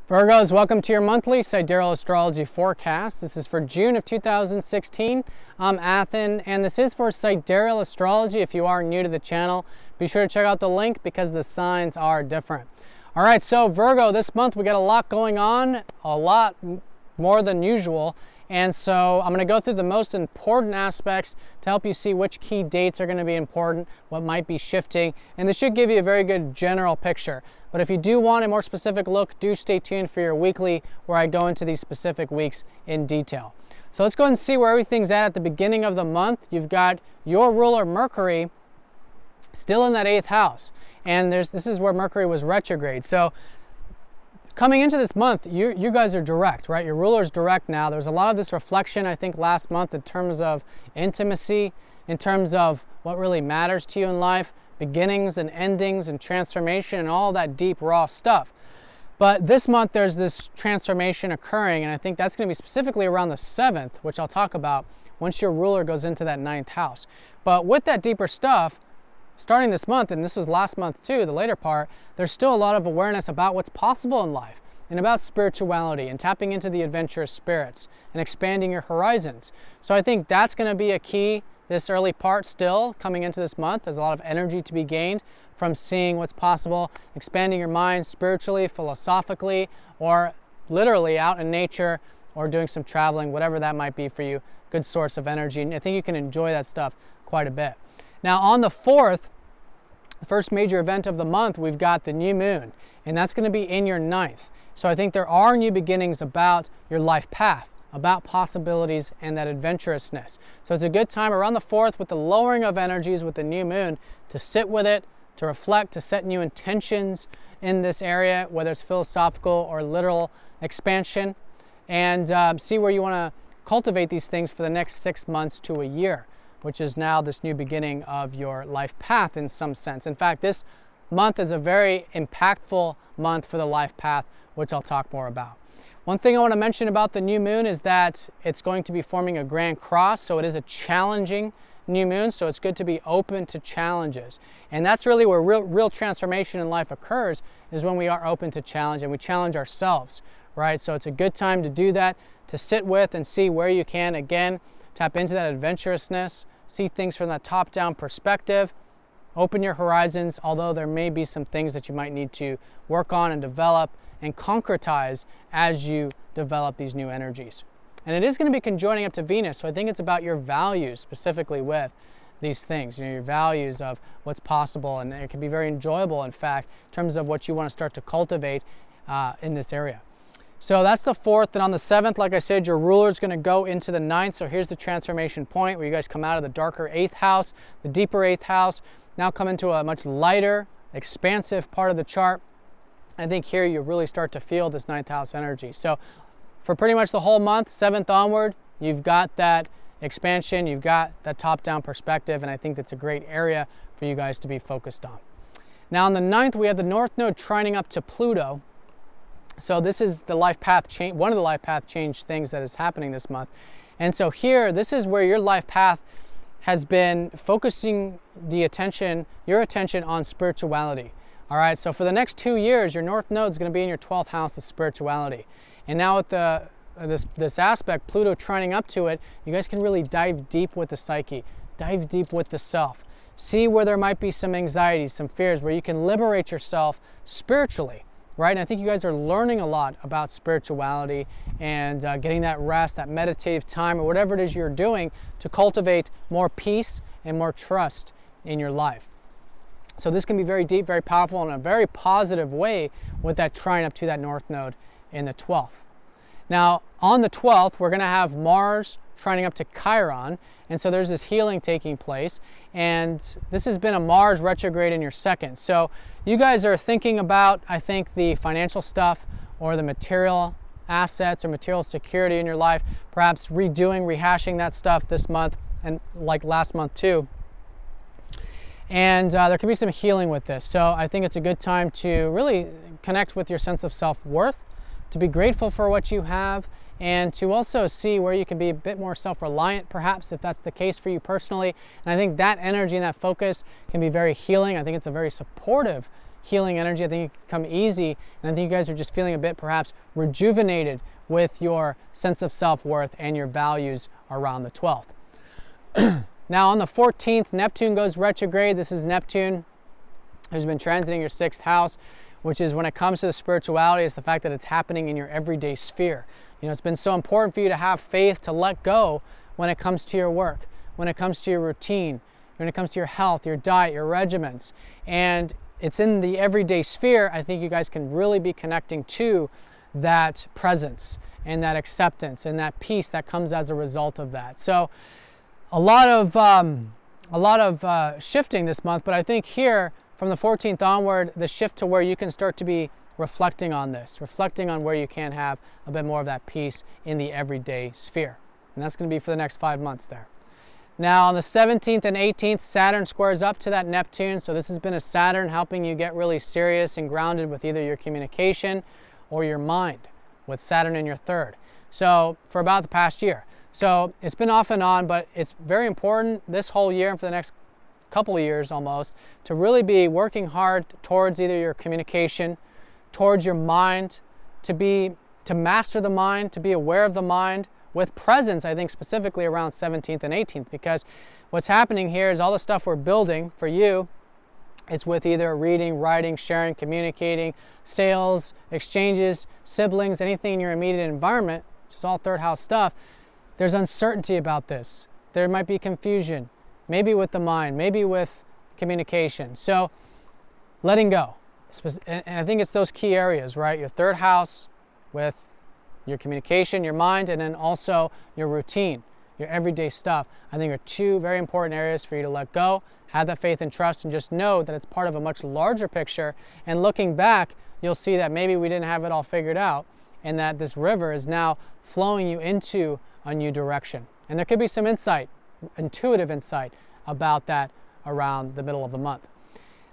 Virgos, welcome to your monthly Sidereal Astrology forecast. This is for June of 2016. I'm Athen, and this is for Sidereal Astrology. If you are new to the channel, be sure to check out the link because the signs are different. All right, so Virgo, this month we got a lot going on, a lot more than usual. And so I'm going to go through the most important aspects to help you see which key dates are going to be important, what might be shifting, and this should give you a very good general picture. But if you do want a more specific look, do stay tuned for your weekly where I go into these specific weeks in detail. So let's go ahead and see where everything's at the beginning of the month. You've got your ruler Mercury still in that 8th house, and this is where Mercury was retrograde. So coming into this month, you guys are direct, right? Your ruler's direct now. There's a lot of this reflection, I think, last month in terms of intimacy, in terms of what really matters to you in life, beginnings and endings and transformation and all that deep, raw stuff. But this month, there's this transformation occurring, and I think that's going to be specifically around the 7th, which I'll talk about once your ruler goes into that 9th house. But with that deeper stuff, starting this month, and this was last month too, the later part, there's still a lot of awareness about what's possible in life and about spirituality and tapping into the adventurous spirits and expanding your horizons. So I think that's going to be a key this early part still coming into this month. There's a lot of energy to be gained from seeing what's possible, expanding your mind spiritually, philosophically, or literally out in nature or doing some traveling, whatever that might be for you. Good source of energy, and I think you can enjoy that stuff quite a bit. Now on the 4th, the first major event of the month, we've got the new moon, and that's going to be in your 9th. So I think there are new beginnings about your life path, about possibilities and that adventurousness. So it's a good time around the 4th with the lowering of energies with the new moon to sit with it, to reflect, to set new intentions in this area, whether it's philosophical or literal expansion, and see where you want to cultivate these things for the next 6 months to a year, which is now this new beginning of your life path in some sense. In fact, this month is a very impactful month for the life path, which I'll talk more about. One thing I want to mention about the new moon is that it's going to be forming a grand cross, so it is a challenging new moon, so it's good to be open to challenges. And that's really where real transformation in life occurs, is when we are open to challenge and we challenge ourselves, right? So it's a good time to do that, to sit with and see where you can, again, tap into that adventurousness, see things from that top-down perspective, open your horizons, although there may be some things that you might need to work on and develop and concretize as you develop these new energies. And it is going to be conjoining up to Venus, so I think it's about your values specifically with these things, your values of what's possible, and it can be very enjoyable, in fact, in terms of what you want to start to cultivate in this area. So that's the 4th, and on the 7th, like I said, your ruler is going to go into the 9th, so here's the transformation point where you guys come out of the darker 8th house, the deeper 8th house, now come into a much lighter, expansive part of the chart. I think here you really start to feel this 9th house energy. So for pretty much the whole month, 7th onward, you've got that expansion, you've got that top-down perspective, and I think that's a great area for you guys to be focused on. Now on the 9th, we have the North Node trining up to Pluto. So this is the life path change, one of the life path change things that is happening this month. And so here, this is where your life path has been focusing your attention on spirituality. All right, so for the next 2 years, your North Node is going to be in your 12th house of spirituality. And now with this aspect, Pluto trining up to it, you guys can really dive deep with the psyche, dive deep with the self, see where there might be some anxieties, some fears, where you can liberate yourself spiritually. Right, and I think you guys are learning a lot about spirituality and getting that rest, that meditative time, or whatever it is you're doing to cultivate more peace and more trust in your life. So this can be very deep, very powerful in a very positive way with that trine up to that North Node in the 12th. Now, on the 12th, we're going to have Mars trining up to Chiron, and so there's this healing taking place, and this has been a Mars retrograde in your 2nd. So you guys are thinking about, I think, the financial stuff or the material assets or material security in your life, perhaps rehashing that stuff this month and like last month too. And there can be some healing with this. So I think it's a good time to really connect with your sense of self-worth, to be grateful for what you have, and to also see where you can be a bit more self-reliant, perhaps, if that's the case for you personally. And I think that energy and that focus can be very healing. I think it's a very supportive healing energy. I think it can come easy, and I think you guys are just feeling a bit perhaps rejuvenated with your sense of self-worth and your values around the 12th. Now on the 14th, Neptune goes retrograde. This is Neptune who's been transiting your 6th house, which is, when it comes to the spirituality, it's the fact that it's happening in your everyday sphere. You know, it's been so important for you to have faith, to let go when it comes to your work, when it comes to your routine, when it comes to your health, your diet, your regimens. And it's in the everyday sphere. I think you guys can really be connecting to that presence and that acceptance and that peace that comes as a result of that. So a lot of shifting this month, but I think here from the 14th onward, the shift to where you can start to be reflecting on this, reflecting on where you can have a bit more of that peace in the everyday sphere. And that's going to be for the next 5 months there. Now on the 17th and 18th, Saturn squares up to that Neptune. So this has been a Saturn helping you get really serious and grounded with either your communication or your mind, with Saturn in your 3rd. So for about the past year. So it's been off and on, but it's very important this whole year and for the next couple of years almost to really be working hard towards either your communication, towards your mind, to master the mind, to be aware of the mind, with presence, I think specifically around 17th and 18th, because what's happening here is all the stuff we're building for you, it's with either reading, writing, sharing, communicating, sales, exchanges, siblings, anything in your immediate environment, which is all 3rd house stuff. There's uncertainty about this. There might be confusion, maybe with the mind, maybe with communication. So letting go. And I think it's those key areas, right? Your 3rd house with your communication, your mind, and then also your routine, your everyday stuff, I think are 2 very important areas for you to let go, have that faith and trust, and just know that it's part of a much larger picture. And looking back, you'll see that maybe we didn't have it all figured out, and that this river is now flowing you into a new direction. And there could be some insight, intuitive insight about that around the middle of the month.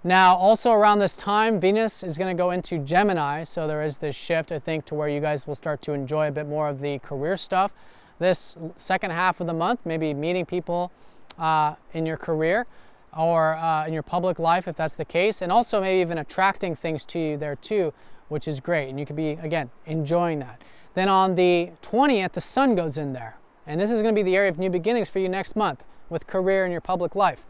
Now, also around this time, Venus is going to go into Gemini, so there is this shift, I think, to where you guys will start to enjoy a bit more of the career stuff. This second half of the month, maybe meeting people in your career or in your public life, if that's the case, and also maybe even attracting things to you there too, which is great, and you could be, again, enjoying that. Then on the 20th, the Sun goes in there, and this is going to be the area of new beginnings for you next month with career and your public life.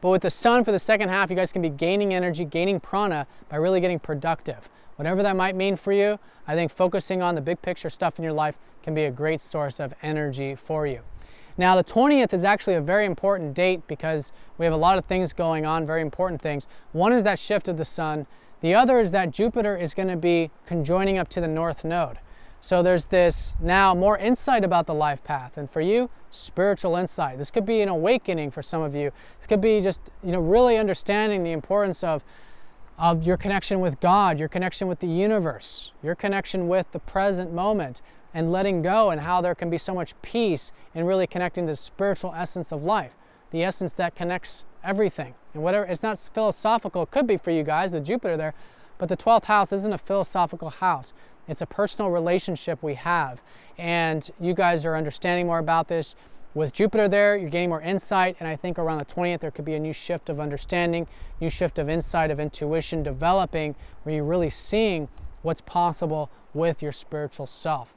But with the Sun for the second half, you guys can be gaining energy, gaining prana by really getting productive. Whatever that might mean for you, I think focusing on the big picture stuff in your life can be a great source of energy for you. Now, the 20th is actually a very important date because we have a lot of things going on, very important things. One is that shift of the Sun. The other is that Jupiter is going to be conjoining up to the North Node. So there's this now more insight about the life path, and for you, spiritual insight. This could be an awakening for some of you. This could be just, really understanding the importance of your connection with God, your connection with the universe, your connection with the present moment, and letting go, and how there can be so much peace in really connecting to the spiritual essence of life, the essence that connects everything. And whatever, it's not philosophical, it could be for you guys, the Jupiter there, but the 12th house isn't a philosophical house. It's a personal relationship we have, and you guys are understanding more about this. With Jupiter there, you're gaining more insight, and I think around the 20th there could be a new shift of understanding, new shift of insight, of intuition developing, where you're really seeing what's possible with your spiritual self.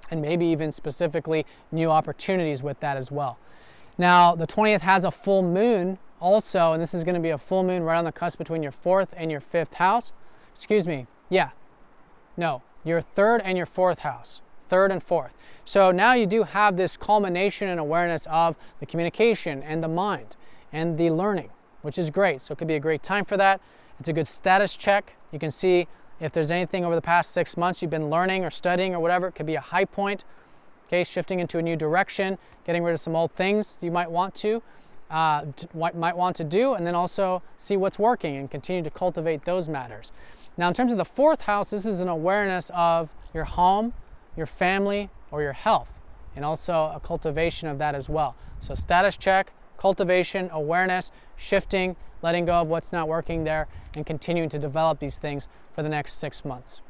And maybe even specifically new opportunities with that as well. Now, the 20th has a full moon also, and this is going to be a full moon right on the cusp between your 4th and your 5th house. Excuse me, your 3rd and your 4th house. 3rd and 4th. So now you do have this culmination and awareness of the communication and the mind and the learning, which is great. So it could be a great time for that. It's a good status check. You can see if there's anything over the past 6 months you've been learning or studying or whatever. It could be a high point. Okay, shifting into a new direction, getting rid of some old things you might want to do, and then also see what's working and continue to cultivate those matters. Now, in terms of the 4th house, this is an awareness of your home, your family, or your health, and also a cultivation of that as well. So status check, cultivation, awareness, shifting, letting go of what's not working there, and continuing to develop these things for the next 6 months.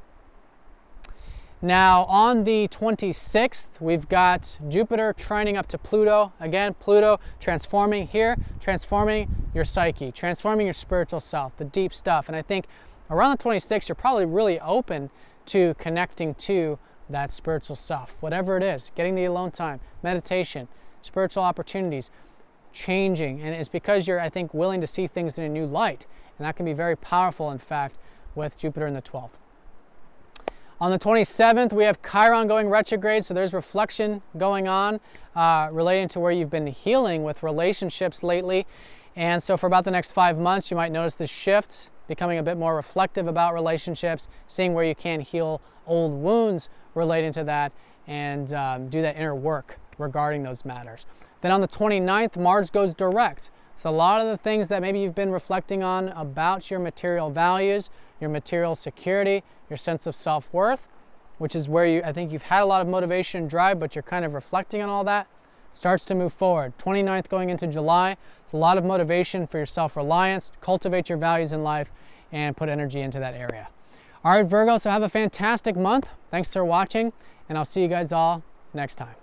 Now on the 26th, we've got Jupiter trining up to Pluto. Again, Pluto transforming here, transforming your psyche, transforming your spiritual self, the deep stuff. And I think around the 26th, you're probably really open to connecting to that spiritual self, whatever it is, getting the alone time, meditation, spiritual opportunities, changing. And it's because you're, I think, willing to see things in a new light. And that can be very powerful, in fact, with Jupiter in the 12th. On the 27th, we have Chiron going retrograde, so there's reflection going on relating to where you've been healing with relationships lately. And so for about the next 5 months, you might notice this shift, becoming a bit more reflective about relationships, seeing where you can heal old wounds relating to that, and do that inner work regarding those matters. Then on the 29th, Mars goes direct. So a lot of the things that maybe you've been reflecting on about your material values, your material security, your sense of self-worth, which is where I think you've had a lot of motivation and drive, but you're kind of reflecting on all that, starts to move forward. 29th going into July, it's a lot of motivation for your self-reliance, cultivate your values in life, and put energy into that area. All right, Virgo, so have a fantastic month. Thanks for watching, and I'll see you guys all next time.